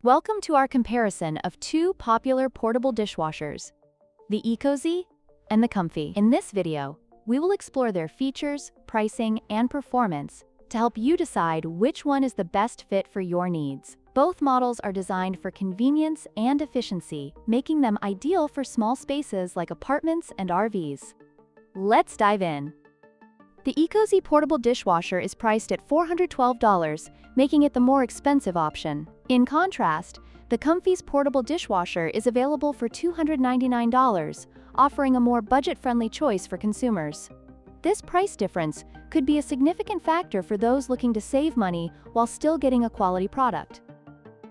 Welcome to our comparison of two popular portable dishwashers, the Ecozy and the COMFEE. In this video, we will explore their features, pricing, and performance to help you decide which one is the best fit for your needs. Both models are designed for convenience and efficiency, making them ideal for small spaces like apartments and RVs. Let's dive in. The Ecozy portable dishwasher is priced at $412, making it the more expensive option. In contrast, the COMFEE's portable dishwasher is available for $299, offering a more budget-friendly choice for consumers. This price difference could be a significant factor for those looking to save money while still getting a quality product.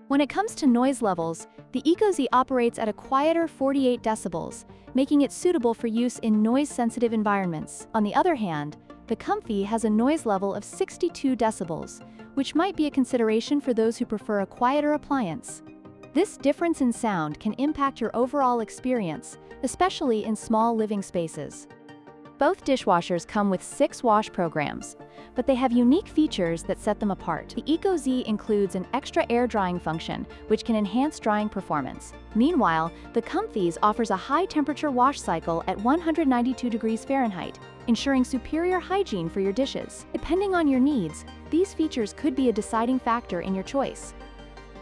When it comes to noise levels, the Ecozy operates at a quieter 48 decibels, making it suitable for use in noise-sensitive environments. On the other hand, the COMFEE has a noise level of 62 decibels, which might be a consideration for those who prefer a quieter appliance. This difference in sound can impact your overall experience, especially in small living spaces. Both dishwashers come with 6 wash programs, but they have unique features that set them apart. The Ecozy includes an extra air drying function, which can enhance drying performance. Meanwhile, the COMFEE's offers a high-temperature wash cycle at 192 degrees Fahrenheit, ensuring superior hygiene for your dishes. Depending on your needs, these features could be a deciding factor in your choice.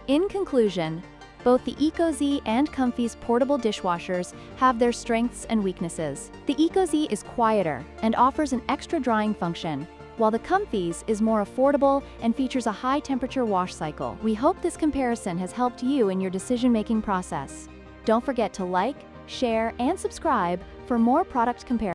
In conclusion, both the Ecozy and COMFEE's portable dishwashers have their strengths and weaknesses. The Ecozy is quieter and offers an extra drying function, while the COMFEE's is more affordable and features a high-temperature wash cycle. We hope this comparison has helped you in your decision-making process. Don't forget to like, share, and subscribe for more product comparisons.